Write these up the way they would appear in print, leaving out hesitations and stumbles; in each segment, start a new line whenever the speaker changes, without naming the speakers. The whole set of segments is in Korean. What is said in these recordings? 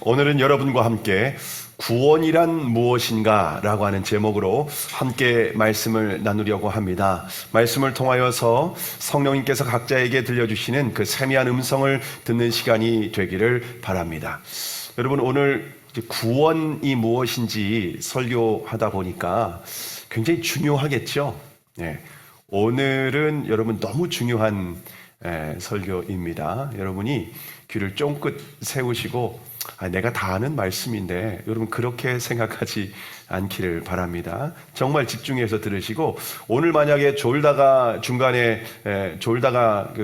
오늘은 여러분과 함께 구원이란 무엇인가 라고 하는 제목으로 함께 말씀을 나누려고 합니다. 말씀을 통하여서 성령님께서 각자에게 들려주시는 그 세미한 음성을 듣는 시간이 되기를 바랍니다. 여러분, 오늘 구원이 무엇인지 설교하다 보니까 굉장히 중요하겠죠? 네. 오늘은 여러분 너무 중요한 설교입니다. 여러분이 귀를 쫑긋 세우시고 내가 다 아는 말씀인데 여러분 그렇게 생각하지 않기를 바랍니다. 정말 집중해서 들으시고, 오늘 만약에 졸다가 중간에 졸다가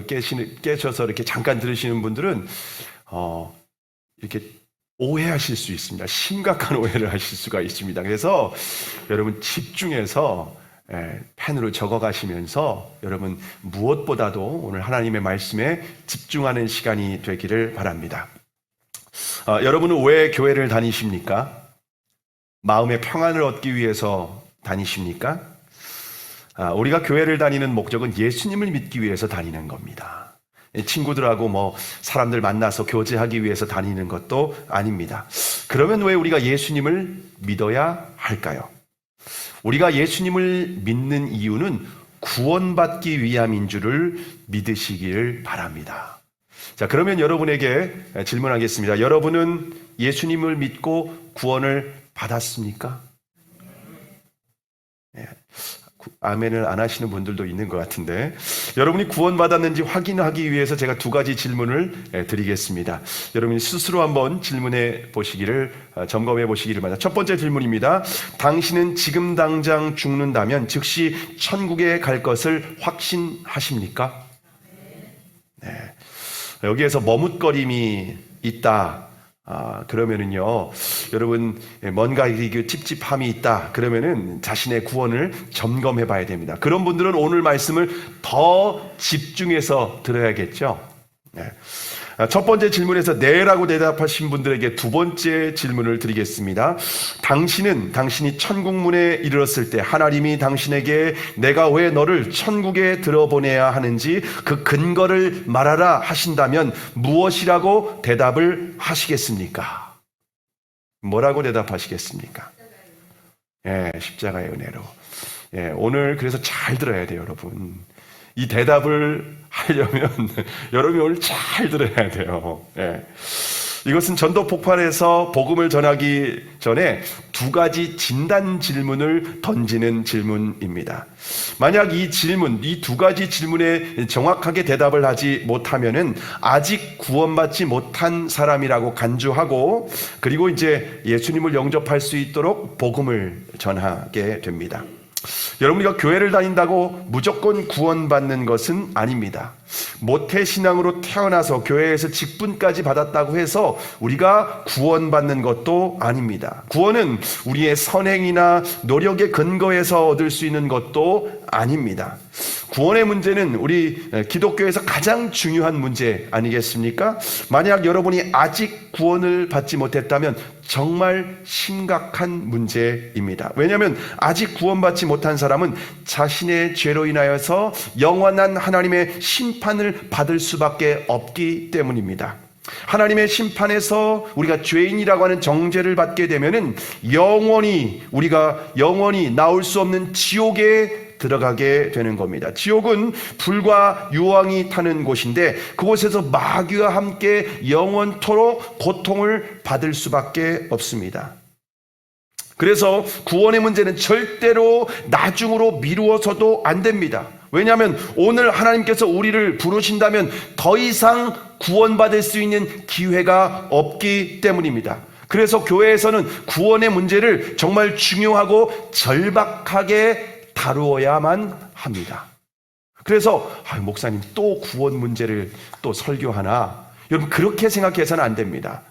깨셔서 이렇게 잠깐 들으시는 분들은 이렇게 오해하실 수 있습니다. 심각한 오해를 하실 수가 있습니다. 그래서 여러분 집중해서 펜으로 적어가시면서 여러분 무엇보다도 오늘 하나님의 말씀에 집중하는 시간이 되기를 바랍니다. 여러분은 왜 교회를 다니십니까? 마음의 평안을 얻기 위해서 다니십니까? 우리가 교회를 다니는 목적은 예수님을 믿기 위해서 다니는 겁니다. 친구들하고 사람들 만나서 교제하기 위해서 다니는 것도 아닙니다. 그러면 왜 우리가 예수님을 믿어야 할까요? 우리가 예수님을 믿는 이유는 구원받기 위함인 줄을 믿으시기를 바랍니다. 자, 그러면 여러분에게 질문하겠습니다. 여러분은 예수님을 믿고 구원을 받았습니까? 아멘을 안 하시는 분들도 있는 것 같은데, 여러분이 구원받았는지 확인하기 위해서 제가 두 가지 질문을 드리겠습니다. 여러분이 스스로 한번 질문해 보시기를, 점검해 보시기를 바랍니다. 첫 번째 질문입니다. 당신은 지금 당장 죽는다면 즉시 천국에 갈 것을 확신하십니까? 네. 여기에서 머뭇거림이 있다. 그러면은요, 여러분, 뭔가 찝찝함이 있다. 그러면은 자신의 구원을 점검해 봐야 됩니다. 그런 분들은 오늘 말씀을 더 집중해서 들어야겠죠. 네. 첫 번째 질문에서 네라고 대답하신 분들에게 두 번째 질문을 드리겠습니다. 당신이 천국 문에 이르렀을 때 하나님이 당신에게 내가 왜 너를 천국에 들어보내야 하는지 그 근거를 말하라 하신다면 무엇이라고 대답을 하시겠습니까? 뭐라고 대답하시겠습니까? 십자가의 은혜로. 오늘 그래서 잘 들어야 돼요, 여러분. 이 대답을 하려면 여러분이 오늘 잘 들어야 돼요. 이것은 전도 폭발에서 복음을 전하기 전에 두 가지 진단 질문을 던지는 질문입니다. 만약 이 두 가지 질문에 정확하게 대답을 하지 못하면은 아직 구원받지 못한 사람이라고 간주하고, 그리고 이제 예수님을 영접할 수 있도록 복음을 전하게 됩니다. 여러분이가 교회를 다닌다고 무조건 구원받는 것은 아닙니다. 모태신앙으로 태어나서 교회에서 직분까지 받았다고 해서 우리가 구원받는 것도 아닙니다. 구원은 우리의 선행이나 노력의 근거에서 얻을 수 있는 것도 아닙니다. 구원의 문제는 우리 기독교에서 가장 중요한 문제 아니겠습니까? 만약 여러분이 아직 구원을 받지 못했다면 정말 심각한 문제입니다. 왜냐하면 아직 구원받지 못한 사람은 자신의 죄로 인하여서 영원한 하나님의 심판을 받을 수밖에 없기 때문입니다. 하나님의 심판에서 우리가 죄인이라고 하는 정죄를 받게 되면은 우리가 영원히 나올 수 없는 지옥에 들어가게 되는 겁니다. 지옥은 불과 유황이 타는 곳인데 그곳에서 마귀와 함께 영원토록 고통을 받을 수밖에 없습니다. 그래서 구원의 문제는 절대로 나중으로 미루어서도 안 됩니다. 왜냐하면 오늘 하나님께서 우리를 부르신다면 더 이상 구원받을 수 있는 기회가 없기 때문입니다. 그래서 교회에서는 구원의 문제를 정말 중요하고 절박하게 다루어야만 합니다. 그래서 목사님 또 구원 문제를 또 설교하나? 여러분 그렇게 생각해서는 안 됩니다.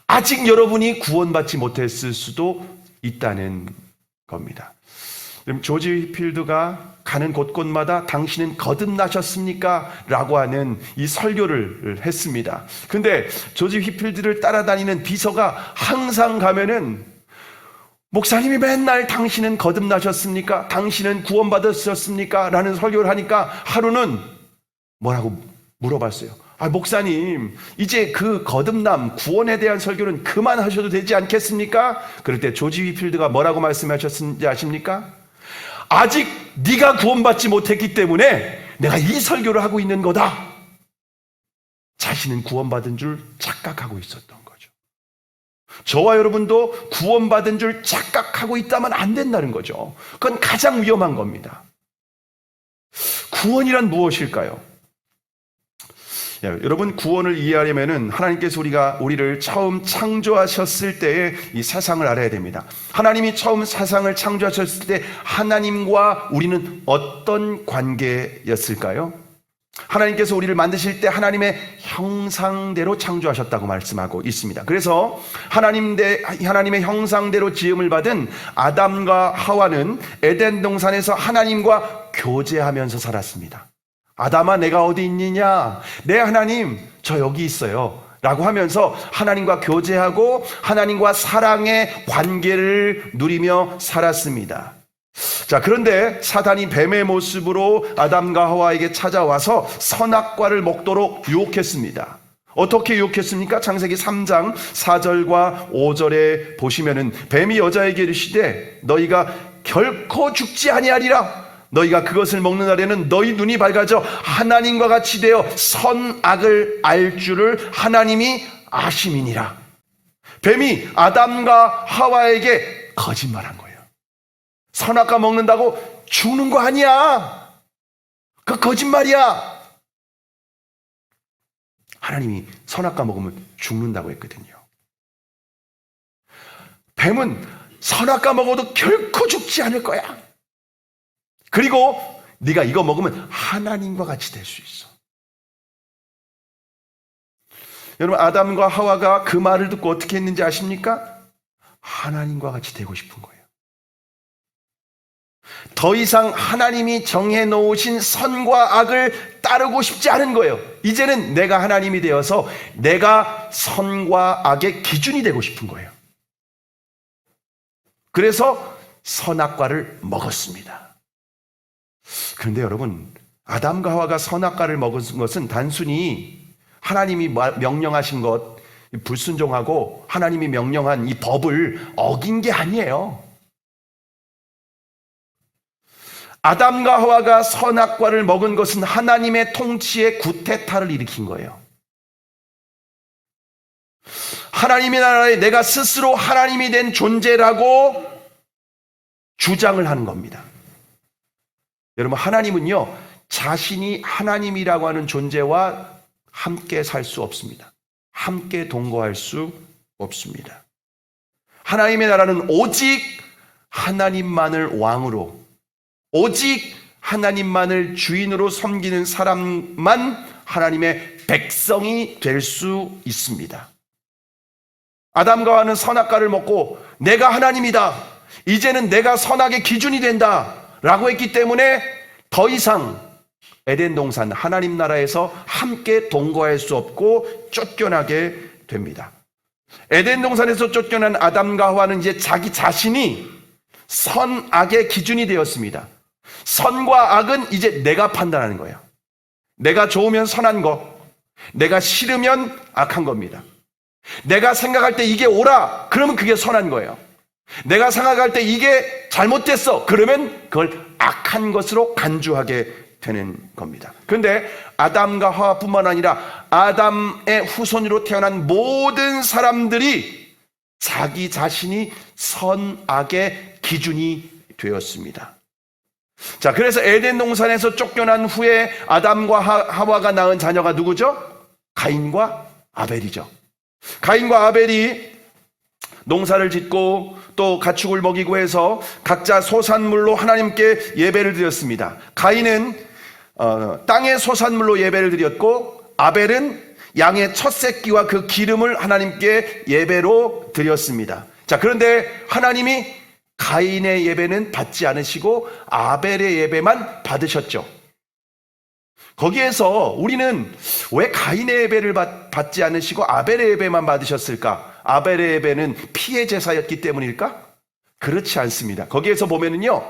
아직 여러분이 구원받지 못했을 수도 있다는 겁니다. 조지 휘필드가 가는 곳곳마다 당신은 거듭나셨습니까? 라고 하는 이 설교를 했습니다. 근데 조지 휘필드를 따라다니는 비서가 항상 가면은 목사님이 맨날 당신은 거듭나셨습니까? 당신은 구원받으셨습니까? 라는 설교를 하니까 하루는 뭐라고 물어봤어요. 목사님, 이제 그 거듭남, 구원에 대한 설교는 그만하셔도 되지 않겠습니까? 그럴 때 조지 위필드가 뭐라고 말씀하셨는지 아십니까? 아직 네가 구원받지 못했기 때문에 내가 이 설교를 하고 있는 거다. 자신은 구원받은 줄 착각하고 있었던 거죠. 저와 여러분도 구원받은 줄 착각하고 있다면 안 된다는 거죠. 그건 가장 위험한 겁니다. 구원이란 무엇일까요? 여러분, 구원을 이해하려면 하나님께서 우리를 처음 창조하셨을 때의 이 세상을 알아야 됩니다. 하나님이 처음 세상을 창조하셨을 때 하나님과 우리는 어떤 관계였을까요? 하나님께서 우리를 만드실 때 하나님의 형상대로 창조하셨다고 말씀하고 있습니다. 그래서 하나님의 형상대로 지음을 받은 아담과 하와는 에덴 동산에서 하나님과 교제하면서 살았습니다. 아담아, 내가 어디 있느냐? 네, 하나님, 저 여기 있어요. 라고 하면서 하나님과 교제하고 하나님과 사랑의 관계를 누리며 살았습니다. 자, 그런데 사단이 뱀의 모습으로 아담과 하와에게 찾아와서 선악과를 먹도록 유혹했습니다. 어떻게 유혹했습니까? 창세기 3장 4절과 5절에 보시면은 뱀이 여자에게 이르시되 너희가 결코 죽지 아니하리라. 너희가 그것을 먹는 날에는 너희 눈이 밝아져 하나님과 같이 되어 선악을 알 줄을 하나님이 아심이니라. 뱀이 아담과 하와에게 거짓말한 거예요. 선악과 먹는다고 죽는 거 아니야. 그 거짓말이야. 하나님이 선악과 먹으면 죽는다고 했거든요. 뱀은 선악과 먹어도 결코 죽지 않을 거야. 그리고 네가 이거 먹으면 하나님과 같이 될 수 있어. 여러분, 아담과 하와가 그 말을 듣고 어떻게 했는지 아십니까? 하나님과 같이 되고 싶은 거예요. 더 이상 하나님이 정해놓으신 선과 악을 따르고 싶지 않은 거예요. 이제는 내가 하나님이 되어서 내가 선과 악의 기준이 되고 싶은 거예요. 그래서 선악과를 먹었습니다. 그런데 여러분, 아담과 하와가 선악과를 먹은 것은 단순히 하나님이 명령하신 것, 불순종하고 하나님이 명령한 이 법을 어긴 게 아니에요. 아담과 하와가 선악과를 먹은 것은 하나님의 통치에 구태타를 일으킨 거예요. 하나님의 나라에 내가 스스로 하나님이 된 존재라고 주장을 하는 겁니다. 여러분, 하나님은요, 자신이 하나님이라고 하는 존재와 함께 살 수 없습니다. 함께 동거할 수 없습니다. 하나님의 나라는 오직 하나님만을 왕으로, 오직 하나님만을 주인으로 섬기는 사람만 하나님의 백성이 될 수 있습니다. 아담과 하와는 선악과를 먹고 내가 하나님이다, 이제는 내가 선악의 기준이 된다 라고 했기 때문에 더 이상 에덴 동산 하나님 나라에서 함께 동거할 수 없고 쫓겨나게 됩니다. 에덴 동산에서 쫓겨난 아담과 하와는 이제 자기 자신이 선악의 기준이 되었습니다. 선과 악은 이제 내가 판단하는 거예요. 내가 좋으면 선한 거, 내가 싫으면 악한 겁니다. 내가 생각할 때 이게 옳아, 그러면 그게 선한 거예요. 내가 생각할 때 이게 잘못됐어, 그러면 그걸 악한 것으로 간주하게 되는 겁니다. 그런데 아담과 하와뿐만 아니라 아담의 후손으로 태어난 모든 사람들이 자기 자신이 선악의 기준이 되었습니다. 자, 그래서 에덴 동산에서 쫓겨난 후에 아담과 하와가 낳은 자녀가 누구죠? 가인과 아벨이죠. 가인과 아벨이 농사를 짓고 또 가축을 먹이고 해서 각자 소산물로 하나님께 예배를 드렸습니다. 가인은 땅의 소산물로 예배를 드렸고 아벨은 양의 첫 새끼와 그 기름을 하나님께 예배로 드렸습니다. 자, 그런데 하나님이 가인의 예배는 받지 않으시고 아벨의 예배만 받으셨죠. 거기에서 우리는 왜 가인의 예배를 받지 않으시고 아벨의 예배만 받으셨을까? 아벨의 예배는 피의 제사였기 때문일까? 그렇지 않습니다. 거기에서 보면은요,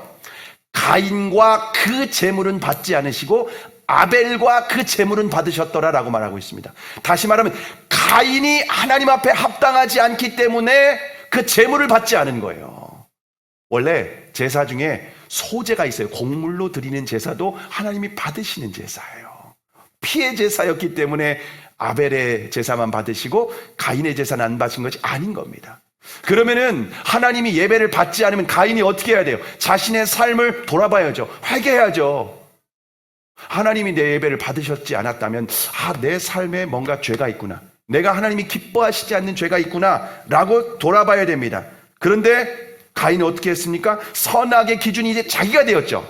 가인과 그 제물은 받지 않으시고 아벨과 그 제물은 받으셨더라라고 말하고 있습니다. 다시 말하면 가인이 하나님 앞에 합당하지 않기 때문에 그 제물을 받지 않은 거예요. 원래 제사 중에 소제가 있어요. 곡물로 드리는 제사도 하나님이 받으시는 제사예요. 피의 제사였기 때문에 아벨의 제사만 받으시고 가인의 제사는 안 받으신 것이 아닌 겁니다. 그러면은 하나님이 예배를 받지 않으면 가인이 어떻게 해야 돼요? 자신의 삶을 돌아봐야죠. 회개해야죠. 하나님이 내 예배를 받으셨지 않았다면 내 삶에 뭔가 죄가 있구나, 내가 하나님이 기뻐하시지 않는 죄가 있구나 라고 돌아봐야 됩니다. 그런데 가인이 어떻게 했습니까? 선악의 기준이 이제 자기가 되었죠.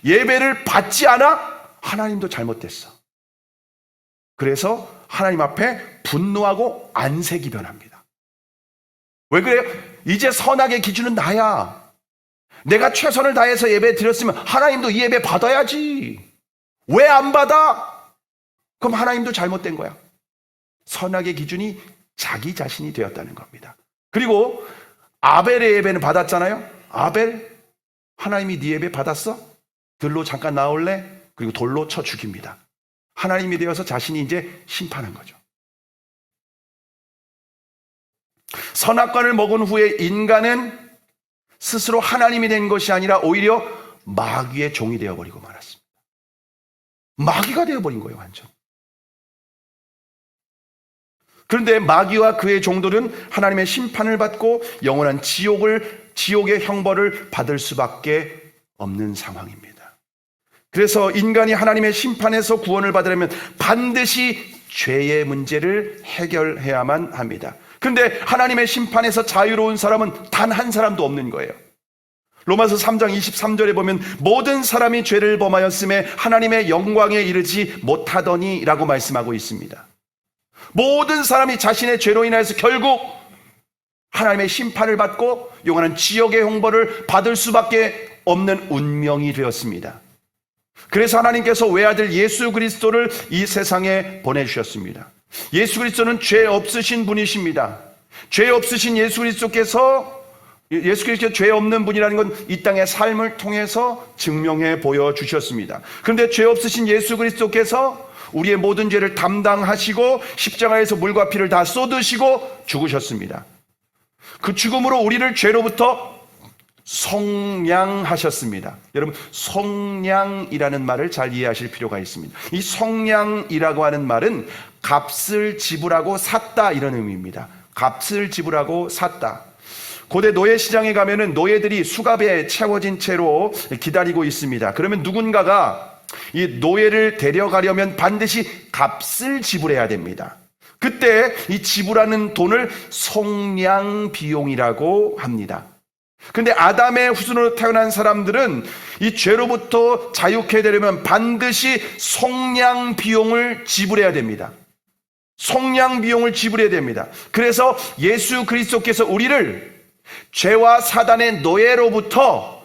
예배를 받지 않아? 하나님도 잘못됐어. 그래서 하나님 앞에 분노하고 안색이 변합니다. 왜 그래요? 이제 선악의 기준은 나야. 내가 최선을 다해서 예배 드렸으면 하나님도 이 예배 받아야지. 왜 안 받아? 그럼 하나님도 잘못된 거야. 선악의 기준이 자기 자신이 되었다는 겁니다. 그리고 아벨의 예배는 받았잖아요. 아벨, 하나님이 네 예배 받았어? 들로 잠깐 나올래? 그리고 돌로 쳐 죽입니다. 하나님이 되어서 자신이 이제 심판한 거죠. 선악과를 먹은 후에 인간은 스스로 하나님이 된 것이 아니라 오히려 마귀의 종이 되어버리고 말았습니다. 마귀가 되어버린 거예요, 완전. 그런데 마귀와 그의 종들은 하나님의 심판을 받고 영원한 지옥의 형벌을 받을 수밖에 없는 상황입니다. 그래서 인간이 하나님의 심판에서 구원을 받으려면 반드시 죄의 문제를 해결해야만 합니다. 그런데 하나님의 심판에서 자유로운 사람은 단 한 사람도 없는 거예요. 로마서 3장 23절에 보면 모든 사람이 죄를 범하였음에 하나님의 영광에 이르지 못하더니 라고 말씀하고 있습니다. 모든 사람이 자신의 죄로 인해서 결국 하나님의 심판을 받고 영원한 지옥의 형벌을 받을 수밖에 없는 운명이 되었습니다. 그래서 하나님께서 외아들 예수 그리스도를 이 세상에 보내주셨습니다. 예수 그리스도는 죄 없으신 분이십니다. 죄 없으신 예수 그리스도께서 죄 없는 분이라는 건 이 땅의 삶을 통해서 증명해 보여주셨습니다. 그런데 죄 없으신 예수 그리스도께서 우리의 모든 죄를 담당하시고 십자가에서 물과 피를 다 쏟으시고 죽으셨습니다. 그 죽음으로 우리를 죄로부터 속량하셨습니다. 여러분, 속량이라는 말을 잘 이해하실 필요가 있습니다. 이 속량이라고 하는 말은 값을 지불하고 샀다 이런 의미입니다. 값을 지불하고 샀다. 고대 노예시장에 가면은 노예들이 수갑에 채워진 채로 기다리고 있습니다. 그러면 누군가가 이 노예를 데려가려면 반드시 값을 지불해야 됩니다. 그때 이 지불하는 돈을 속량 비용이라고 합니다. 근데 아담의 후손으로 태어난 사람들은 이 죄로부터 자유케 되려면 반드시 속량 비용을 지불해야 됩니다. 속량 비용을 지불해야 됩니다. 그래서 예수 그리스도께서 우리를 죄와 사단의 노예로부터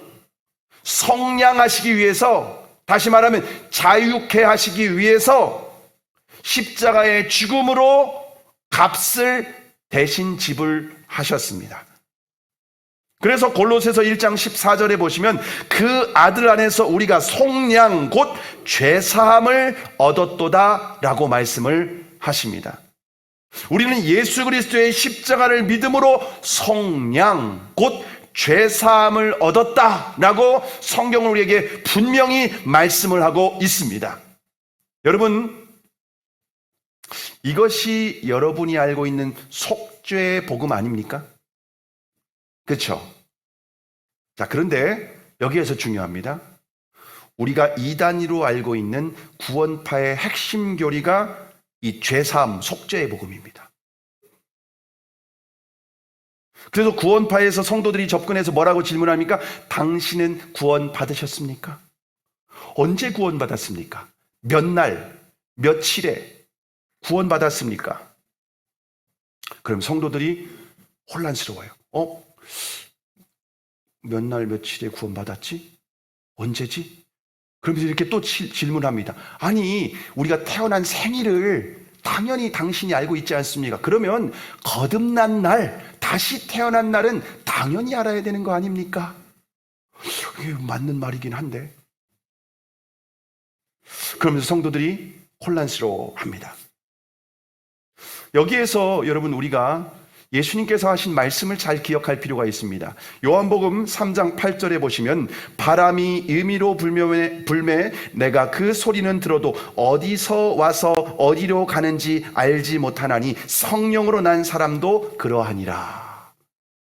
속량하시기 위해서, 다시 말하면 자유케 하시기 위해서 십자가의 죽음으로 값을 대신 지불하셨습니다. 그래서 골로새서 1장 14절에 보시면 그 아들 안에서 우리가 속량 곧 죄사함을 얻었도다 라고 말씀을 하십니다. 우리는 예수 그리스도의 십자가를 믿음으로 속량 곧 죄사함을 얻었다 라고 성경은 우리에게 분명히 말씀을 하고 있습니다. 여러분, 이것이 여러분이 알고 있는 속죄의 복음 아닙니까? 그렇죠? 자, 그런데 여기에서 중요합니다. 우리가 이단으로 알고 있는 구원파의 핵심 교리가 이 죄사함, 속죄의 복음입니다. 그래서 구원파에서 성도들이 접근해서 뭐라고 질문합니까? 당신은 구원 받으셨습니까? 언제 구원 받았습니까? 몇 날, 며칠에 구원 받았습니까? 그럼 성도들이 혼란스러워요. 몇 날, 며칠에 구원 받았지? 언제지? 그러면서 이렇게 또 질문합니다. 아니, 우리가 태어난 생일을 당연히 당신이 알고 있지 않습니까? 그러면 거듭난 날, 다시 태어난 날은 당연히 알아야 되는 거 아닙니까? 이게 맞는 말이긴 한데. 그러면서 성도들이 혼란스러워합니다. 여기에서 여러분 우리가 예수님께서 하신 말씀을 잘 기억할 필요가 있습니다. 요한복음 3장 8절에 보시면 바람이 임의로 불매 내가 그 소리는 들어도 어디서 와서 어디로 가는지 알지 못하나니 성령으로 난 사람도 그러하니라.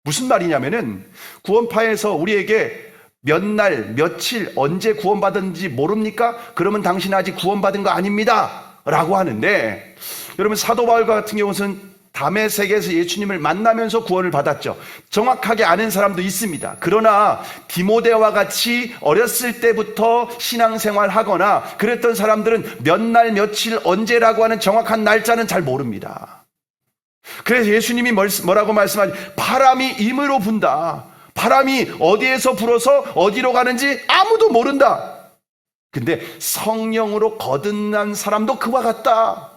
무슨 말이냐면은 구원파에서 우리에게 몇 날, 며칠, 언제 구원받았는지 모릅니까? 그러면 당신 아직 구원받은 거 아닙니다 라고 하는데, 여러분 사도 바울과 같은 경우는 다메섹에서 예수님을 만나면서 구원을 받았죠. 정확하게 아는 사람도 있습니다. 그러나 디모데와 같이 어렸을 때부터 신앙생활 하거나 그랬던 사람들은 몇 날 며칠 언제라고 하는 정확한 날짜는 잘 모릅니다. 그래서 예수님이 뭐라고 말씀하지? 바람이 임으로 분다. 바람이 어디에서 불어서 어디로 가는지 아무도 모른다. 근데 성령으로 거듭난 사람도 그와 같다.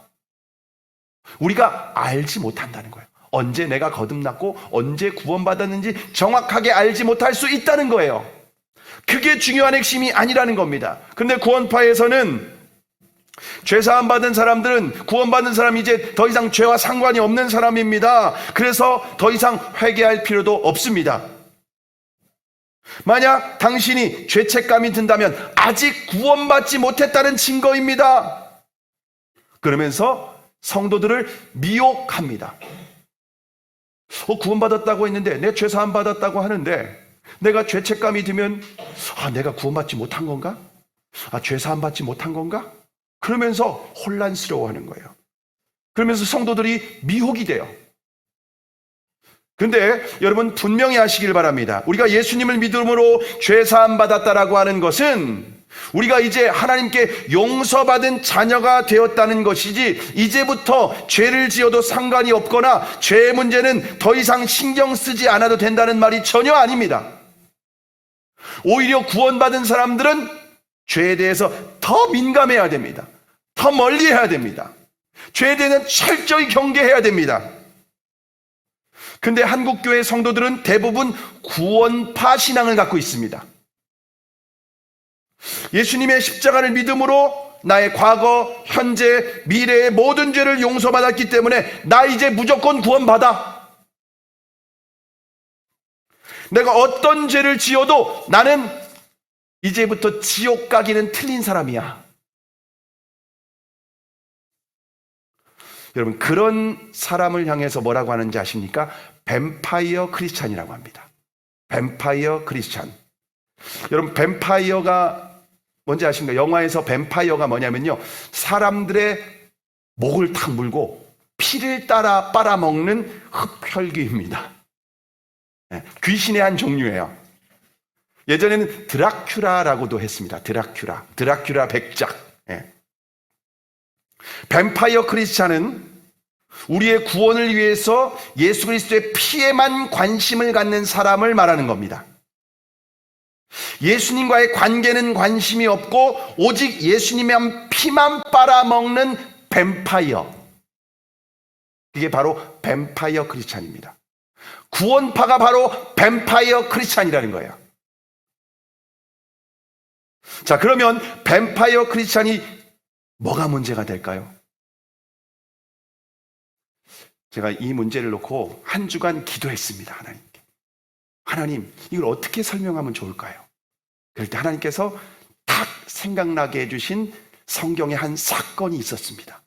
우리가 알지 못한다는 거예요. 언제 내가 거듭났고 언제 구원받았는지 정확하게 알지 못할 수 있다는 거예요. 그게 중요한 핵심이 아니라는 겁니다. 근데 구원파에서는 죄사함 받은 사람들은, 구원받은 사람이 이제 더 이상 죄와 상관이 없는 사람입니다. 그래서 더 이상 회개할 필요도 없습니다. 만약 당신이 죄책감이 든다면 아직 구원받지 못했다는 증거입니다. 그러면서 성도들을 미혹합니다. 구원받았다고 했는데, 내 죄사함 받았다고 하는데 내가 죄책감이 들면 내가 구원받지 못한 건가? 죄사함 받지 못한 건가? 그러면서 혼란스러워하는 거예요. 그러면서 성도들이 미혹이 돼요. 근데 여러분 분명히 아시길 바랍니다. 우리가 예수님을 믿음으로 죄사함 받았다라고 하는 것은 우리가 이제 하나님께 용서받은 자녀가 되었다는 것이지, 이제부터 죄를 지어도 상관이 없거나 죄의 문제는 더 이상 신경 쓰지 않아도 된다는 말이 전혀 아닙니다. 오히려 구원받은 사람들은 죄에 대해서 더 민감해야 됩니다. 더 멀리해야 됩니다. 죄에 대해서는 철저히 경계해야 됩니다. 근데 한국교회 성도들은 대부분 구원파 신앙을 갖고 있습니다. 예수님의 십자가를 믿음으로 나의 과거, 현재, 미래의 모든 죄를 용서받았기 때문에 나 이제 무조건 구원받아. 내가 어떤 죄를 지어도 나는 이제부터 지옥 가기는 틀린 사람이야. 여러분, 그런 사람을 향해서 뭐라고 하는지 아십니까? 뱀파이어 크리스찬이라고 합니다. 뱀파이어 크리스찬. 여러분, 뱀파이어가 뭔지 아십니까? 영화에서 뱀파이어가 뭐냐면요, 사람들의 목을 탁 물고 피를 따라 빨아먹는 흡혈귀입니다. 귀신의 한 종류예요. 예전에는 드라큘라라고도 했습니다. 드라큘라 백작. 뱀파이어 크리스찬은 우리의 구원을 위해서 예수 그리스도의 피에만 관심을 갖는 사람을 말하는 겁니다. 예수님과의 관계는 관심이 없고 오직 예수님의 피만 빨아먹는 뱀파이어. 이게 바로 뱀파이어 크리스찬입니다. 구원파가 바로 뱀파이어 크리스찬이라는 거예요. 자, 그러면 뱀파이어 크리스찬이 뭐가 문제가 될까요? 제가 이 문제를 놓고 한 주간 기도했습니다. 하나님께. 하나님, 이걸 어떻게 설명하면 좋을까요? 그럴 때 하나님께서 딱 생각나게 해주신 성경의 한 사건이 있었습니다.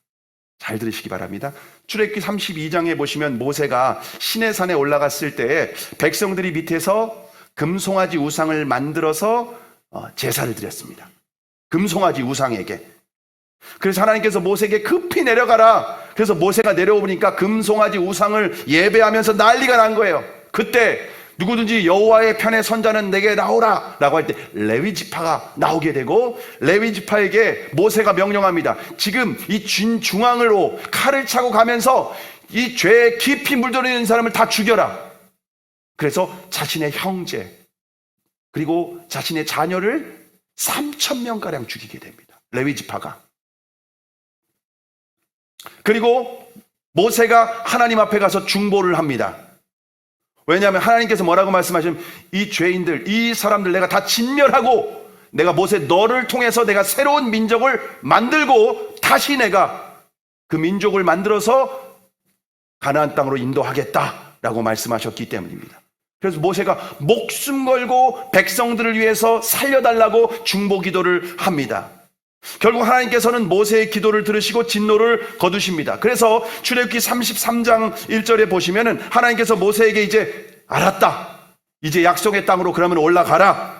잘 들으시기 바랍니다. 출애굽기 32장에 보시면 모세가 시내산에 올라갔을 때 백성들이 밑에서 금송아지 우상을 만들어서 제사를 드렸습니다. 금송아지 우상에게. 그래서 하나님께서 모세에게 급히 내려가라. 그래서 모세가 내려오니까 금송아지 우상을 예배하면서 난리가 난 거예요. 그때 누구든지 여호와의 편에 선 자는 내게 나오라 라고 할 때 레위 지파가 나오게 되고, 레위 지파에게 모세가 명령합니다. 지금 이 중앙으로 칼을 차고 가면서 이 죄에 깊이 물들어 있는 사람을 다 죽여라. 그래서 자신의 형제 그리고 자신의 자녀를 3,000명가량 죽이게 됩니다. 레위 지파가. 그리고 모세가 하나님 앞에 가서 중보를 합니다. 왜냐하면 하나님께서 뭐라고 말씀하시면 이 죄인들, 이 사람들 내가 다 진멸하고 내가 모세 너를 통해서 내가 새로운 민족을 만들고 다시 내가 그 민족을 만들어서 가나안 땅으로 인도하겠다라고 말씀하셨기 때문입니다. 그래서 모세가 목숨 걸고 백성들을 위해서 살려달라고 중보 기도를 합니다. 결국 하나님께서는 모세의 기도를 들으시고 진노를 거두십니다. 그래서 출애굽기 33장 1절에 보시면은 하나님께서 모세에게 이제 알았다, 이제 약속의 땅으로 그러면 올라가라.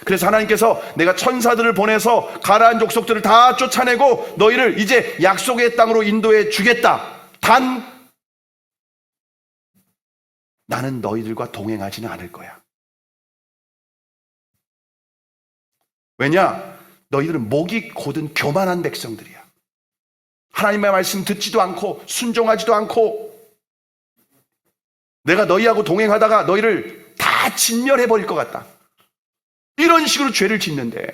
그래서 하나님께서 내가 천사들을 보내서 가나안 족속들을 다 쫓아내고 너희를 이제 약속의 땅으로 인도해 주겠다. 단 나는 너희들과 동행하지는 않을 거야. 왜냐? 너희들은 목이 곧은 교만한 백성들이야. 하나님의 말씀 듣지도 않고 순종하지도 않고 내가 너희하고 동행하다가 너희를 다 진멸해버릴 것 같다. 이런 식으로 죄를 짓는데,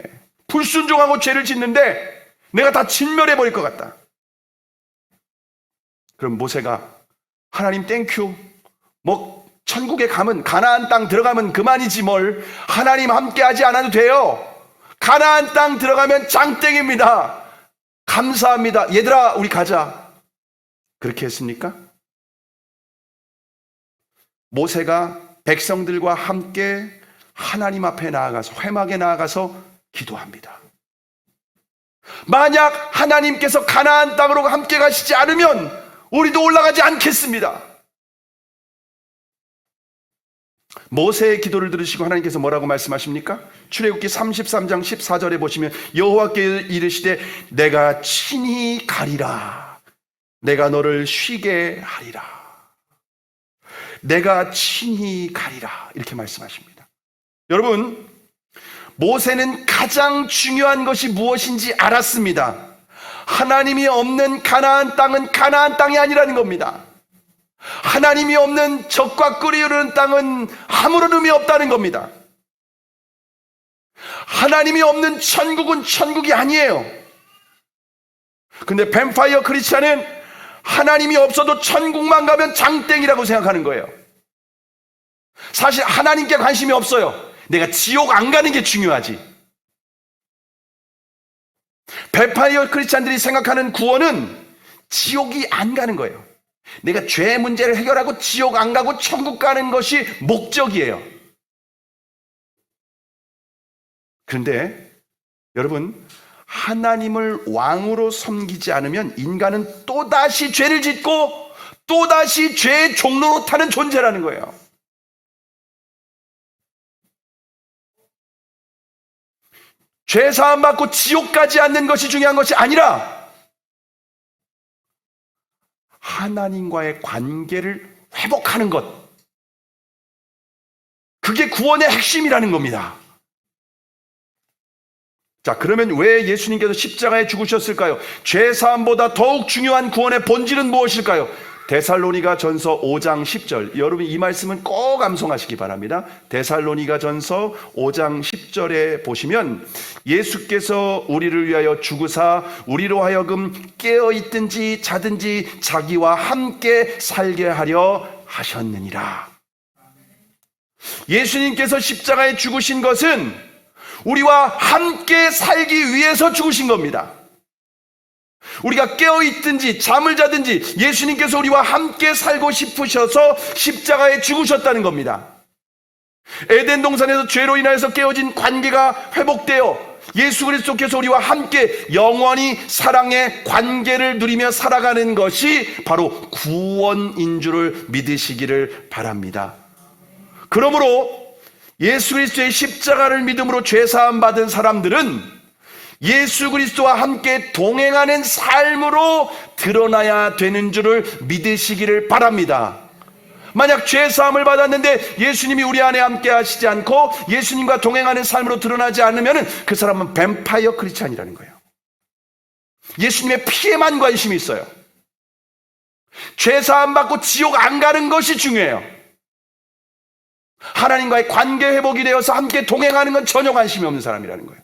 불순종하고 죄를 짓는데 내가 다 진멸해버릴 것 같다. 그럼 모세가 하나님 땡큐, 뭐 천국에 가면 가나안 땅 들어가면 그만이지 뭘 하나님 함께하지 않아도 돼요. 가나안 땅 들어가면 장땡입니다. 감사합니다. 얘들아 우리 가자. 그렇게 했습니까? 모세가 백성들과 함께 하나님 앞에 나아가서 회막에 나아가서 기도합니다. 만약 하나님께서 가나안 땅으로 함께 가시지 않으면 우리도 올라가지 않겠습니다. 모세의 기도를 들으시고 하나님께서 뭐라고 말씀하십니까? 출애굽기 33장 14절에 보시면 여호와께 이르시되 내가 친히 가리라. 내가 너를 쉬게 하리라. 내가 친히 가리라. 이렇게 말씀하십니다. 여러분, 모세는 가장 중요한 것이 무엇인지 알았습니다. 하나님이 없는 가나안 땅은 가나안 땅이 아니라는 겁니다. 하나님이 없는 적과 꿀이 흐르는 땅은 아무런 의미 없다는 겁니다. 하나님이 없는 천국은 천국이 아니에요. 근데 뱀파이어 크리스찬은 하나님이 없어도 천국만 가면 장땡이라고 생각하는 거예요. 사실 하나님께 관심이 없어요. 내가 지옥 안 가는 게 중요하지. 뱀파이어 크리스찬들이 생각하는 구원은 지옥이 안 가는 거예요. 내가 죄 문제를 해결하고 지옥 안 가고 천국 가는 것이 목적이에요. 그런데 여러분, 하나님을 왕으로 섬기지 않으면 인간은 또다시 죄를 짓고 또다시 죄의 종로로 타는 존재라는 거예요. 죄 사함 받고 지옥 가지 않는 것이 중요한 것이 아니라 하나님과의 관계를 회복하는 것, 그게 구원의 핵심이라는 겁니다. 자, 그러면 왜 예수님께서 십자가에 죽으셨을까요? 죄 사함보다 더욱 중요한 구원의 본질은 무엇일까요? 데살로니가 전서 5장 10절, 여러분 이 말씀은 꼭 암송하시기 바랍니다. 데살로니가 전서 5장 10절에 보시면 예수께서 우리를 위하여 죽으사 우리로 하여금 깨어있든지 자든지 자기와 함께 살게 하려 하셨느니라. 예수님께서 십자가에 죽으신 것은 우리와 함께 살기 위해서 죽으신 겁니다. 우리가 깨어있든지 잠을 자든지 예수님께서 우리와 함께 살고 싶으셔서 십자가에 죽으셨다는 겁니다. 에덴 동산에서 죄로 인하여서 깨어진 관계가 회복되어 예수 그리스도께서 우리와 함께 영원히 사랑의 관계를 누리며 살아가는 것이 바로 구원인 줄을 믿으시기를 바랍니다. 그러므로 예수 그리스도의 십자가를 믿음으로 죄사함 받은 사람들은 예수 그리스도와 함께 동행하는 삶으로 드러나야 되는 줄을 믿으시기를 바랍니다. 만약 죄사함을 받았는데 예수님이 우리 안에 함께 하시지 않고 예수님과 동행하는 삶으로 드러나지 않으면 그 사람은 뱀파이어 크리스찬이라는 거예요. 예수님의 피에만 관심이 있어요. 죄사함 받고 지옥 안 가는 것이 중요해요. 하나님과의 관계 회복이 되어서 함께 동행하는 건 전혀 관심이 없는 사람이라는 거예요.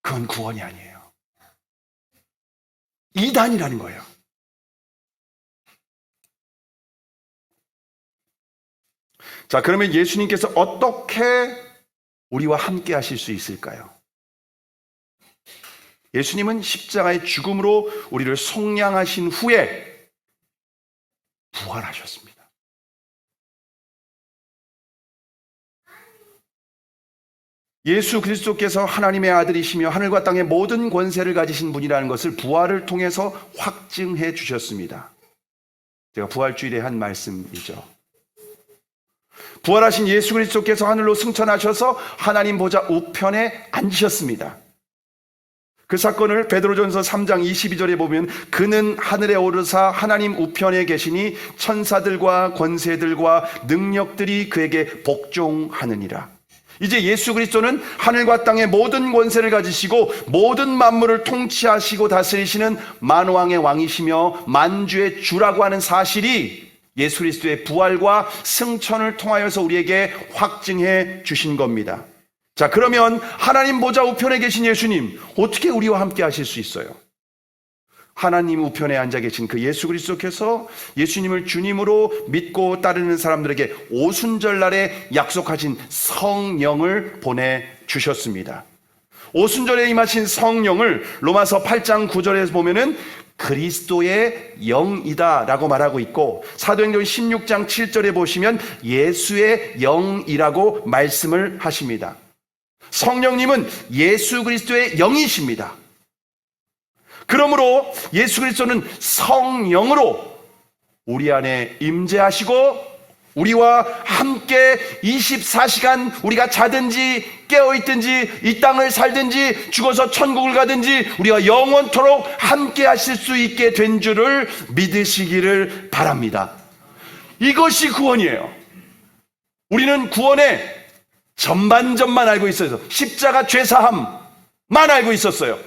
그건 구원이 아니에요. 이단이라는 거예요. 자, 그러면 예수님께서 어떻게 우리와 함께 하실 수 있을까요? 예수님은 십자가의 죽음으로 우리를 속량하신 후에 부활하셨습니다. 예수 그리스도께서 하나님의 아들이시며 하늘과 땅의 모든 권세를 가지신 분이라는 것을 부활을 통해서 확증해 주셨습니다. 제가 부활주일에 한 말씀이죠. 부활하신 예수 그리스도께서 하늘로 승천하셔서 하나님 보좌 우편에 앉으셨습니다. 그 사건을 베드로전서 3장 22절에 보면 그는 하늘에 오르사 하나님 우편에 계시니 천사들과 권세들과 능력들이 그에게 복종하느니라. 이제 예수 그리스도는 하늘과 땅의 모든 권세를 가지시고 모든 만물을 통치하시고 다스리시는 만왕의 왕이시며 만주의 주라고 하는 사실이 예수 그리스도의 부활과 승천을 통하여서 우리에게 확증해 주신 겁니다. 자, 그러면 하나님 보좌 우편에 계신 예수님, 어떻게 우리와 함께 하실 수 있어요? 하나님 우편에 앉아 계신 그 예수 그리스도께서 예수님을 주님으로 믿고 따르는 사람들에게 오순절날에 약속하신 성령을 보내주셨습니다. 오순절에 임하신 성령을 로마서 8장 9절에서 보면은 그리스도의 영이다 라고 말하고 있고, 사도행전 16장 7절에 보시면 예수의 영이라고 말씀을 하십니다. 성령님은 예수 그리스도의 영이십니다. 그러므로 예수 그리스도는 성령으로 우리 안에 임재하시고 우리와 함께 24시간 우리가 자든지 깨어있든지 이 땅을 살든지 죽어서 천국을 가든지 우리가 영원토록 함께 하실 수 있게 된 줄을 믿으시기를 바랍니다. 이것이 구원이에요. 우리는 구원의 전반전만 알고 있어서 십자가 죄사함만 알고 있었어요.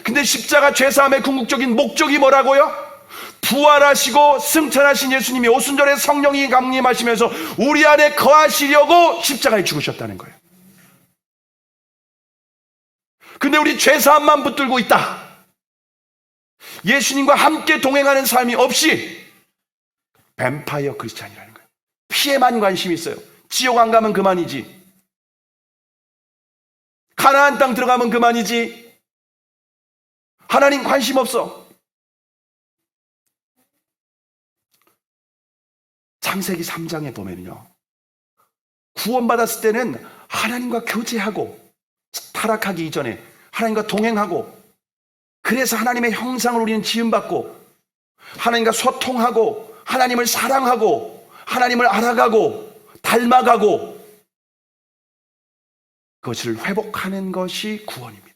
근데 십자가 죄사함의 궁극적인 목적이 뭐라고요? 부활하시고 승천하신 예수님이 오순절에 성령이 강림하시면서 우리 안에 거하시려고 십자가에 죽으셨다는 거예요. 근데 우리 죄사함만 붙들고 있다. 예수님과 함께 동행하는 삶이 없이 뱀파이어 크리스찬이라는 거예요. 피에만 관심이 있어요. 지옥 안 가면 그만이지. 가나안 땅 들어가면 그만이지. 하나님 관심 없어. 창세기 3장에 보면요, 구원받았을 때는 하나님과 교제하고 타락하기 이전에 하나님과 동행하고, 그래서 하나님의 형상을 우리는 지음받고 하나님과 소통하고 하나님을 사랑하고 하나님을 알아가고 닮아가고, 그것을 회복하는 것이 구원입니다.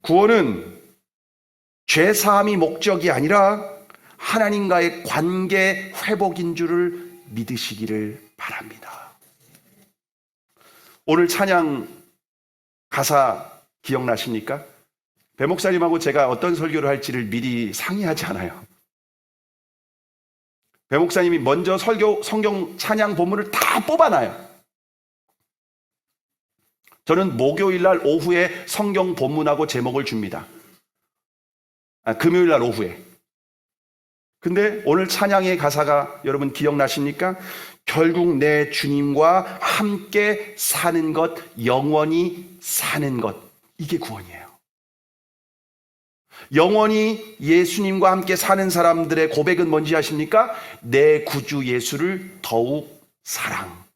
구원은 죄사함이 목적이 아니라 하나님과의 관계 회복인 줄을 믿으시기를 바랍니다. 오늘 찬양 가사 기억나십니까? 배 목사님하고 제가 어떤 설교를 할지를 미리 상의하지 않아요. 배 목사님이 먼저 성경 찬양 본문을 다 뽑아놔요. 저는 목요일날 오후에 성경 본문하고 제목을 줍니다. 금요일날 오후에. 근데 오늘 찬양의 가사가 여러분 기억나십니까? 결국 내 주님과 함께 사는 것, 영원히 사는 것, 이게 구원이에요. 영원히 예수님과 함께 사는 사람들의 고백은 뭔지 아십니까? 내 구주 예수를 더욱 사랑.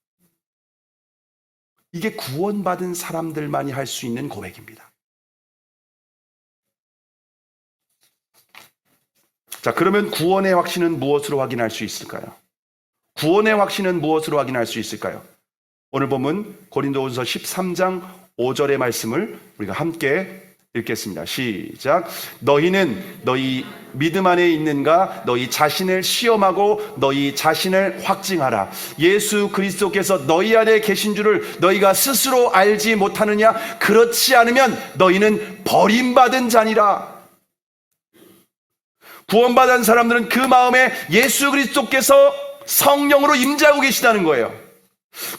이게 구원받은 사람들만이 할 수 있는 고백입니다. 자, 그러면 구원의 확신은 무엇으로 확인할 수 있을까요? 구원의 확신은 무엇으로 확인할 수 있을까요? 오늘 보면 고린도후서 13장 5절의 말씀을 우리가 함께 읽겠습니다. 시작. 너희는 너희 믿음 안에 있는가? 너희 자신을 시험하고 너희 자신을 확증하라. 예수 그리스도께서 너희 안에 계신 줄을 너희가 스스로 알지 못하느냐? 그렇지 않으면 너희는 버림받은 자니라. 구원받은 사람들은 그 마음에 예수 그리스도께서 성령으로 임재하고 계시다는 거예요.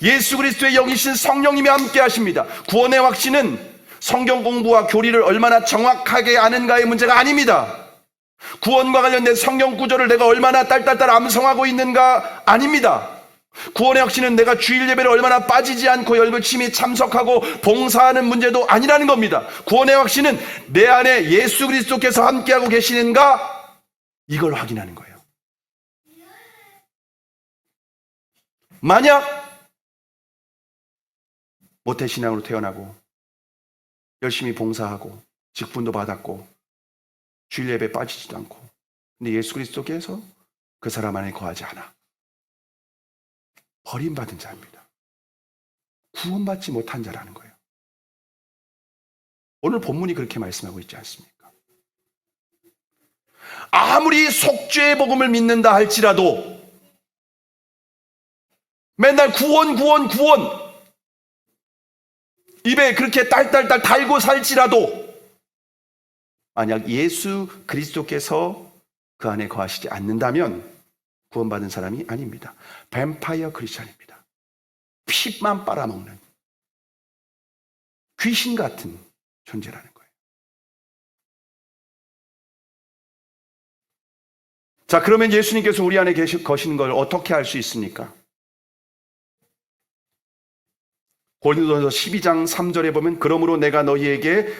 예수 그리스도의 영이신 성령님이 함께 하십니다. 구원의 확신은 성경 공부와 교리를 얼마나 정확하게 아는가의 문제가 아닙니다. 구원과 관련된 성경 구절을 내가 얼마나 딸딸딸 암송하고 있는가? 아닙니다. 구원의 확신은 내가 주일 예배를 얼마나 빠지지 않고 열심히 참석하고 봉사하는 문제도 아니라는 겁니다. 구원의 확신은 내 안에 예수 그리스도께서 함께하고 계시는가? 이걸 확인하는 거예요. 만약 모태신앙으로 태어나고 열심히 봉사하고 직분도 받았고 주일 예배에 빠지지도 않고 근데 예수 그리스도께서 그 사람 안에 거하지 않아. 버림받은 자입니다. 구원받지 못한 자라는 거예요. 오늘 본문이 그렇게 말씀하고 있지 않습니까? 아무리 속죄의 복음을 믿는다 할지라도 맨날 구원 입에 그렇게 딸딸딸 달고 살지라도 만약 예수 그리스도께서 그 안에 거하시지 않는다면 구원받은 사람이 아닙니다. 뱀파이어 크리스찬입니다. 피만 빨아먹는 귀신 같은 존재라는 거예요. 자, 그러면 예수님께서 우리 안에 거시는 걸 어떻게 알 수 있습니까? 고린도전서 12장 3절에 보면 그러므로 내가 너희에게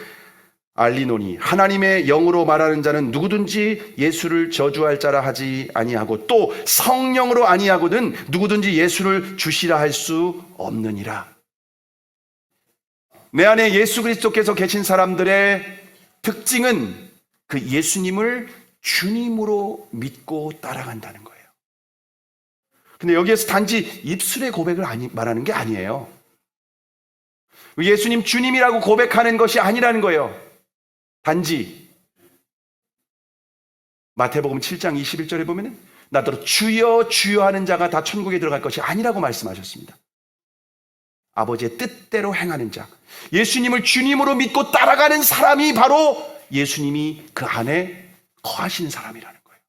알리노니 하나님의 영으로 말하는 자는 누구든지 예수를 저주할 자라 하지 아니하고 또 성령으로 아니하거든 누구든지 예수를 주시라 할 수 없느니라. 내 안에 예수 그리스도께서 계신 사람들의 특징은 그 예수님을 주님으로 믿고 따라간다는 거예요. 근데 여기에서 단지 입술의 고백을 말하는 게 아니에요. 예수님 주님이라고 고백하는 것이 아니라는 거예요. 단지 마태복음 7장 21절에 보면 나더러 주여 주여 하는 자가 다 천국에 들어갈 것이 아니라고 말씀하셨습니다. 아버지의 뜻대로 행하는 자, 예수님을 주님으로 믿고 따라가는 사람이 바로 예수님이 그 안에 거하시는 사람이라는 거예요.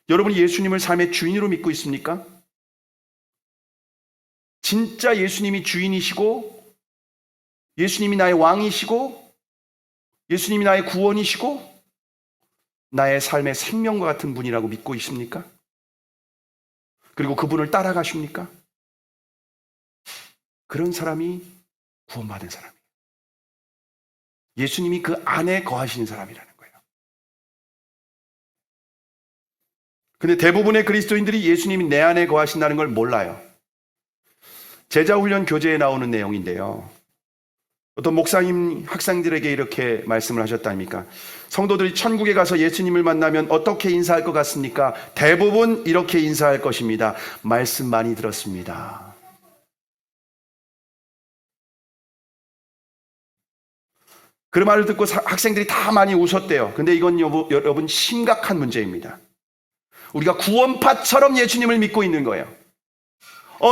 여러분이 예수님을 삶의 주인으로 믿고 있습니까? 진짜 예수님이 주인이시고 예수님이 나의 왕이시고 예수님이 나의 구원이시고 나의 삶의 생명과 같은 분이라고 믿고 있습니까? 그리고 그분을 따라가십니까? 그런 사람이 구원받은 사람이에요. 예수님이 그 안에 거하시는 사람이라는 거예요. 근데 대부분의 그리스도인들이 예수님이 내 안에 거하신다는 걸 몰라요. 제자훈련 교재에 나오는 내용인데요. 어떤 목사님 학생들에게 이렇게 말씀을 하셨다니까. 성도들이 천국에 가서 예수님을 만나면 어떻게 인사할 것 같습니까? 대부분 이렇게 인사할 것입니다. 말씀 많이 들었습니다. 그 말을 듣고 학생들이 다 많이 웃었대요. 근데 이건 여러분 심각한 문제입니다. 우리가 구원파처럼 예수님을 믿고 있는 거예요.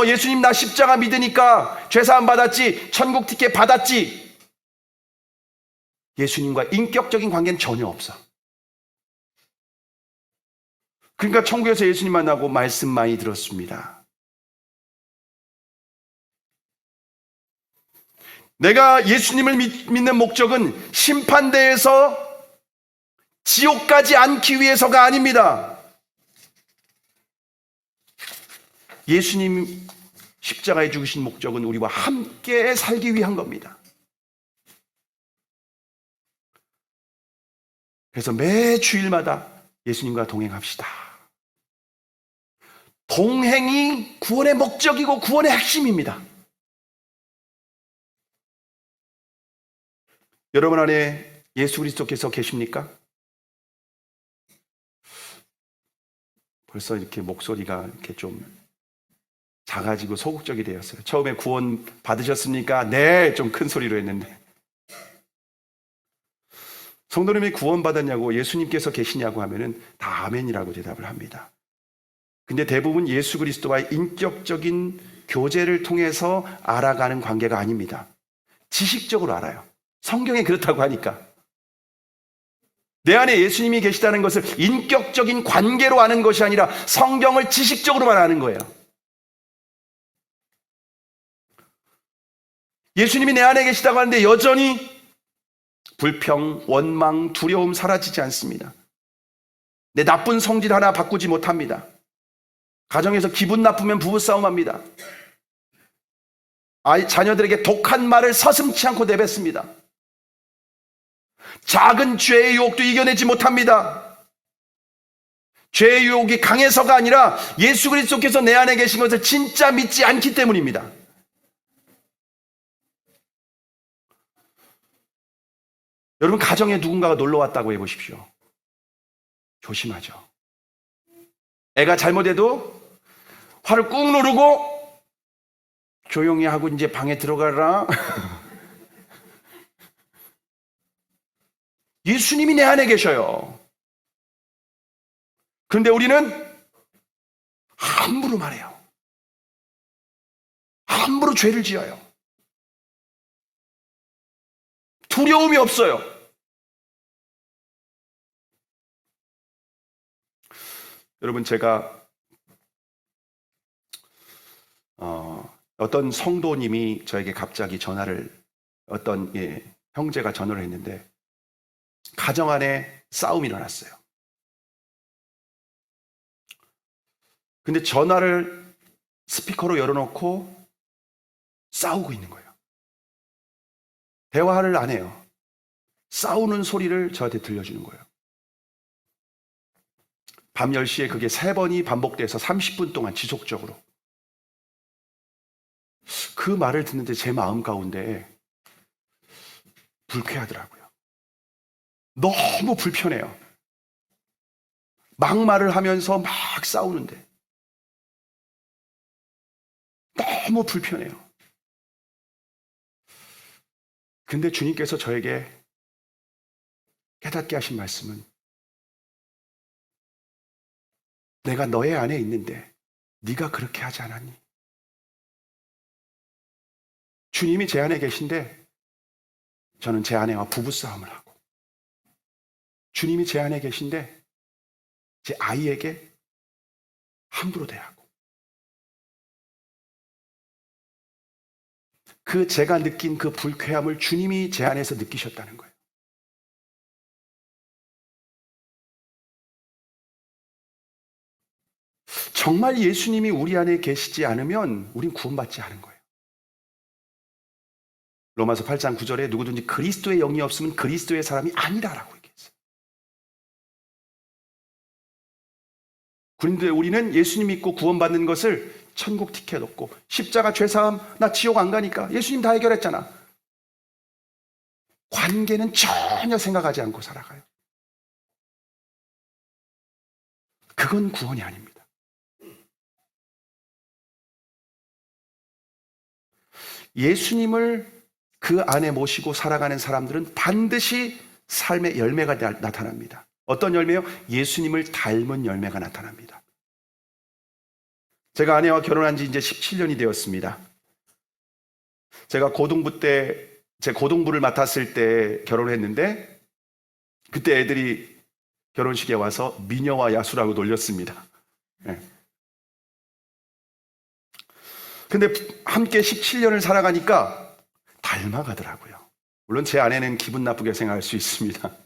예수님 나 십자가 믿으니까 죄사함 받았지, 천국 티켓 받았지. 예수님과 인격적인 관계는 전혀 없어. 그러니까 천국에서 예수님 만나고 말씀 많이 들었습니다. 내가 예수님을 믿는 목적은 심판대에서 지옥 가지 않기 위해서가 아닙니다. 예수님 십자가에 죽으신 목적은 우리와 함께 살기 위한 겁니다. 그래서 매 주일마다 예수님과 동행합시다. 동행이 구원의 목적이고 구원의 핵심입니다. 여러분 안에 예수 그리스도께서 계십니까? 벌써 이렇게 목소리가 이렇게 좀 작아지고 소극적이 되었어요. 처음에 구원 받으셨습니까? 네, 좀 큰 소리로 했는데. 성도님이 구원 받았냐고 예수님께서 계시냐고 하면은 다 아멘이라고 대답을 합니다. 근데 대부분 예수 그리스도와의 인격적인 교제를 통해서 알아가는 관계가 아닙니다. 지식적으로 알아요. 성경에 그렇다고 하니까. 내 안에 예수님이 계시다는 것을 인격적인 관계로 아는 것이 아니라 성경을 지식적으로만 아는 거예요. 예수님이 내 안에 계시다고 하는데 여전히 불평, 원망, 두려움 사라지지 않습니다. 내 나쁜 성질 하나 바꾸지 못합니다. 가정에서 기분 나쁘면 부부싸움합니다. 자녀들에게 독한 말을 서슴지 않고 내뱉습니다. 작은 죄의 유혹도 이겨내지 못합니다. 죄의 유혹이 강해서가 아니라 예수 그리스도께서 내 안에 계신 것을 진짜 믿지 않기 때문입니다. 여러분, 가정에 누군가가 놀러 왔다고 해보십시오. 조심하죠. 애가 잘못해도 화를 꾹 누르고 조용히 하고 이제 방에 들어가라. 예수님이 내 안에 계셔요. 그런데 우리는 함부로 말해요. 함부로 죄를 지어요. 두려움이 없어요. 여러분, 제가 어떤 성도님이 저에게 갑자기 어떤 형제가 전화를 했는데 가정 안에 싸움이 일어났어요. 근데 전화를 스피커로 열어놓고 싸우고 있는 거예요. 대화를 안 해요. 싸우는 소리를 저한테 들려주는 거예요. 밤 10시에 그게 3번이 반복돼서 30분 동안 지속적으로. 그 말을 듣는데 제 마음 가운데 불쾌하더라고요. 너무 불편해요. 막말을 하면서 막 싸우는데 너무 불편해요. 근데 주님께서 저에게 깨닫게 하신 말씀은, 내가 너의 안에 있는데 네가 그렇게 하지 않았니? 주님이 제 안에 계신데 저는 제 아내와 부부싸움을 하고, 주님이 제 안에 계신데 제 아이에게 함부로 대하고, 제가 느낀 그 불쾌함을 주님이 제 안에서 느끼셨다는 거예요. 정말 예수님이 우리 안에 계시지 않으면 우린 구원받지 않은 거예요. 로마서 8장 9절에 누구든지 그리스도의 영이 없으면 그리스도의 사람이 아니다라고 얘기했어요. 그런데 우리는 예수님 믿고 구원받는 것을 천국 티켓 없고, 십자가 죄사함, 나 지옥 안 가니까 예수님 다 해결했잖아. 관계는 전혀 생각하지 않고 살아가요. 그건 구원이 아닙니다. 예수님을 그 안에 모시고 살아가는 사람들은 반드시 삶의 열매가 나타납니다. 어떤 열매요? 예수님을 닮은 열매가 나타납니다. 제가 아내와 결혼한 지 이제 17년이 되었습니다. 제가 제 고등부를 맡았을 때 결혼했는데, 그때 애들이 결혼식에 와서 미녀와 야수라고 놀렸습니다. 네. 근데 함께 17년을 살아가니까 닮아가더라고요. 물론 제 아내는 기분 나쁘게 생각할 수 있습니다.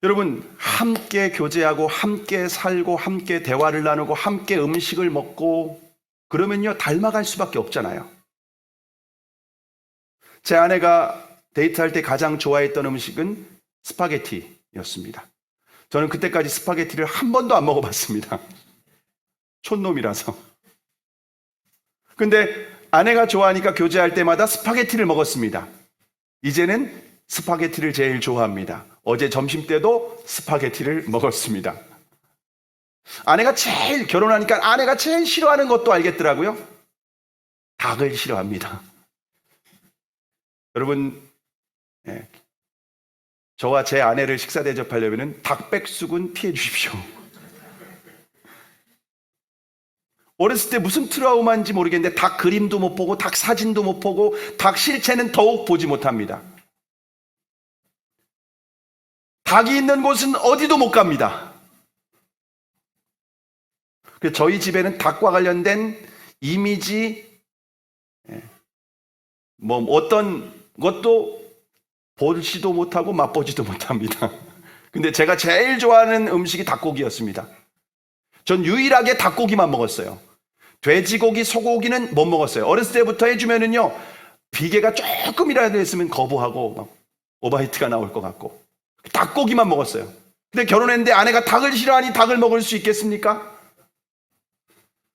여러분, 함께 교제하고 함께 살고 함께 대화를 나누고 함께 음식을 먹고 그러면요, 닮아갈 수밖에 없잖아요. 제 아내가 데이트할 때 가장 좋아했던 음식은 스파게티였습니다. 저는 그때까지 스파게티를 한 번도 안 먹어봤습니다. 촌놈이라서. 근데 아내가 좋아하니까 교제할 때마다 스파게티를 먹었습니다. 이제는 스파게티를 제일 좋아합니다. 어제 점심 때도 스파게티를 먹었습니다. 결혼하니까 아내가 제일 싫어하는 것도 알겠더라고요. 닭을 싫어합니다. 여러분, 저와 제 아내를 식사 대접하려면 닭백숙은 피해 주십시오. 어렸을 때 무슨 트라우마인지 모르겠는데 닭 그림도 못 보고 닭 사진도 못 보고 닭 실체는 더욱 보지 못합니다. 닭이 있는 곳은 어디도 못 갑니다. 그래서 저희 집에는 닭과 관련된 이미지, 어떤 것도 보지도 못하고 맛보지도 못합니다. 근데 제가 제일 좋아하는 음식이 닭고기였습니다. 전 유일하게 닭고기만 먹었어요. 돼지고기, 소고기는 못 먹었어요. 어렸을 때부터 해주면은요, 비계가 조금이라도 있으면 거부하고 막 오바이트가 나올 것 같고 닭고기만 먹었어요. 근데 결혼했는데 아내가 닭을 싫어하니 닭을 먹을 수 있겠습니까?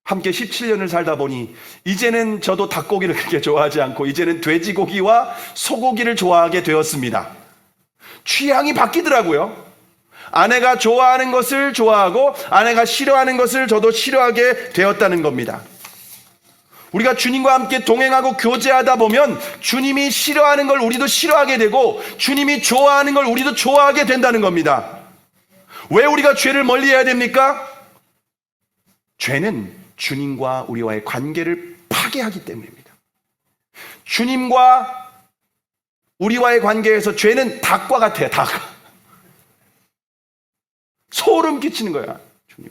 함께 17년을 살다 보니 이제는 저도 닭고기를 그렇게 좋아하지 않고 이제는 돼지고기와 소고기를 좋아하게 되었습니다. 취향이 바뀌더라고요. 아내가 좋아하는 것을 좋아하고 아내가 싫어하는 것을 저도 싫어하게 되었다는 겁니다. 우리가 주님과 함께 동행하고 교제하다 보면 주님이 싫어하는 걸 우리도 싫어하게 되고 주님이 좋아하는 걸 우리도 좋아하게 된다는 겁니다. 왜 우리가 죄를 멀리해야 됩니까? 죄는 주님과 우리와의 관계를 파괴하기 때문입니다. 주님과 우리와의 관계에서 죄는 닭과 같아요. 닭. 소름 끼치는 거야. 주님.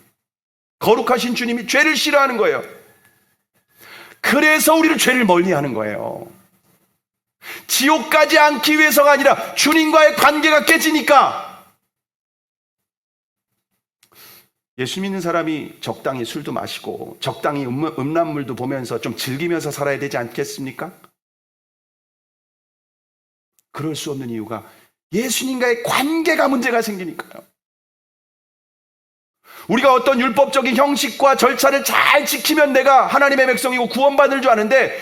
거룩하신 주님이 죄를 싫어하는 거예요. 그래서 우리를 죄를 멀리하는 거예요. 지옥 가지 않기 위해서가 아니라 주님과의 관계가 깨지니까. 예수 믿는 사람이 적당히 술도 마시고 적당히 음란물도 보면서 좀 즐기면서 살아야 되지 않겠습니까? 그럴 수 없는 이유가 예수님과의 관계가 문제가 생기니까요. 우리가 어떤 율법적인 형식과 절차를 잘 지키면 내가 하나님의 백성이고 구원받을 줄 아는데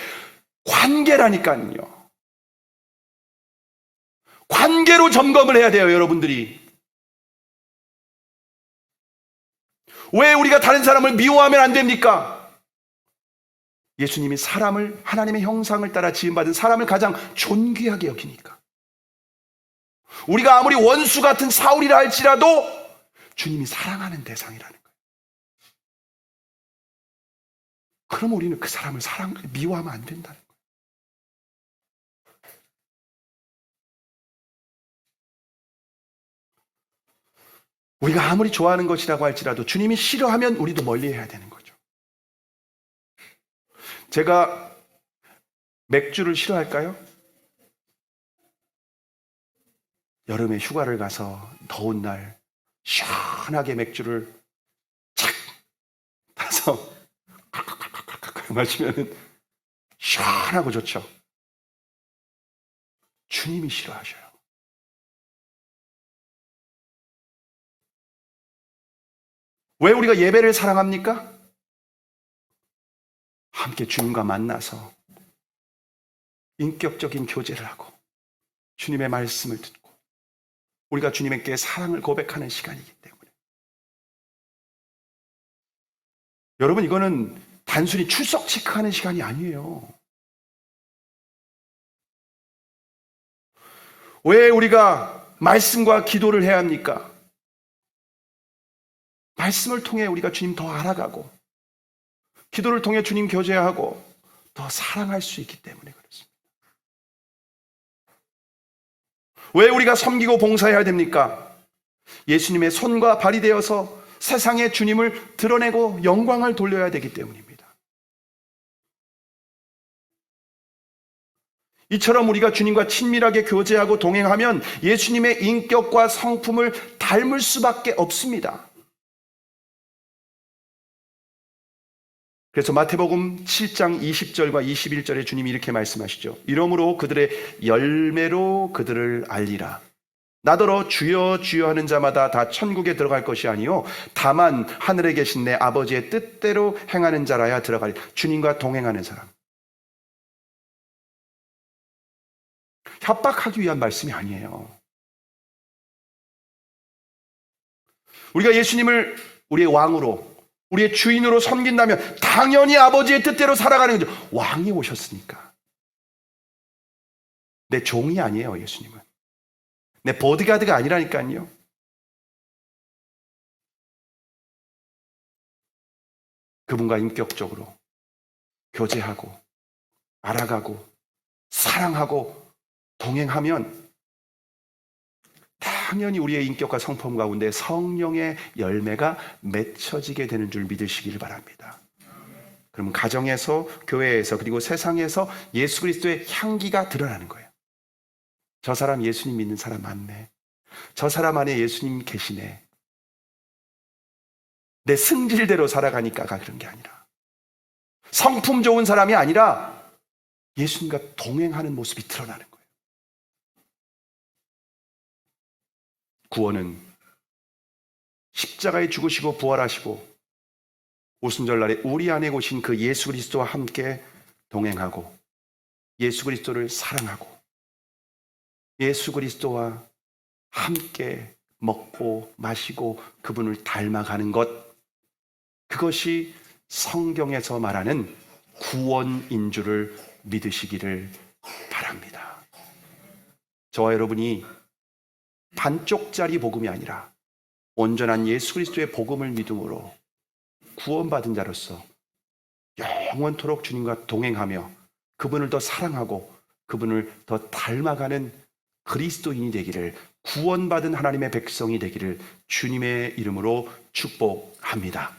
관계라니까요. 관계로 점검을 해야 돼요, 여러분들이. 왜 우리가 다른 사람을 미워하면 안 됩니까? 예수님이 사람을, 하나님의 형상을 따라 지음받은 사람을 가장 존귀하게 여기니까. 우리가 아무리 원수 같은 사울이라 할지라도 주님이 사랑하는 대상이라는 거예요. 그럼 우리는 그 사람을 미워하면 안 된다는 거예요. 우리가 아무리 좋아하는 것이라고 할지라도 주님이 싫어하면 우리도 멀리해야 되는 거죠. 제가 맥주를 싫어할까요? 여름에 휴가를 가서 더운 날 시원하게 맥주를 착 타서 마시면 시원하고 좋죠. 주님이 싫어하셔요. 왜 우리가 예배를 사랑합니까? 함께 주님과 만나서 인격적인 교제를 하고 주님의 말씀을 듣고 우리가 주님께 사랑을 고백하는 시간이기 때문에. 여러분, 이거는 단순히 출석 체크하는 시간이 아니에요. 왜 우리가 말씀과 기도를 해야 합니까? 말씀을 통해 우리가 주님 더 알아가고 기도를 통해 주님 교제하고 더 사랑할 수 있기 때문에 그렇습니다. 왜 우리가 섬기고 봉사해야 됩니까? 예수님의 손과 발이 되어서 세상에 주님을 드러내고 영광을 돌려야 되기 때문입니다. 이처럼 우리가 주님과 친밀하게 교제하고 동행하면 예수님의 인격과 성품을 닮을 수밖에 없습니다. 그래서 마태복음 7장 20절과 21절에 주님이 이렇게 말씀하시죠. 이러므로 그들의 열매로 그들을 알리라. 나더러 주여 주여 하는 자마다 다 천국에 들어갈 것이 아니요 다만 하늘에 계신 내 아버지의 뜻대로 행하는 자라야 들어가리. 주님과 동행하는 사람. 협박하기 위한 말씀이 아니에요. 우리가 예수님을 우리의 왕으로 우리의 주인으로 섬긴다면 당연히 아버지의 뜻대로 살아가는 거죠. 왕이 오셨으니까. 내 종이 아니에요, 예수님은. 내 보디가드가 아니라니까요. 그분과 인격적으로 교제하고 알아가고 사랑하고 동행하면 당연히 우리의 인격과 성품 가운데 성령의 열매가 맺혀지게 되는 줄 믿으시길 바랍니다. 그러면 가정에서, 교회에서, 그리고 세상에서 예수 그리스도의 향기가 드러나는 거예요. 저 사람 예수님 믿는 사람 많네. 저 사람 안에 예수님 계시네. 내 승질대로 살아가니까가 그런 게 아니라, 성품 좋은 사람이 아니라 예수님과 동행하는 모습이 드러나는 거예요. 구원은 십자가에 죽으시고 부활하시고 오순절날에 우리 안에 오신 그 예수 그리스도와 함께 동행하고, 예수 그리스도를 사랑하고, 예수 그리스도와 함께 먹고 마시고 그분을 닮아가는 것, 그것이 성경에서 말하는 구원인 줄을 믿으시기를 바랍니다. 저와 여러분이 반쪽짜리 복음이 아니라 온전한 예수 그리스도의 복음을 믿음으로 구원받은 자로서 영원토록 주님과 동행하며 그분을 더 사랑하고 그분을 더 닮아가는 그리스도인이 되기를, 구원받은 하나님의 백성이 되기를 주님의 이름으로 축복합니다.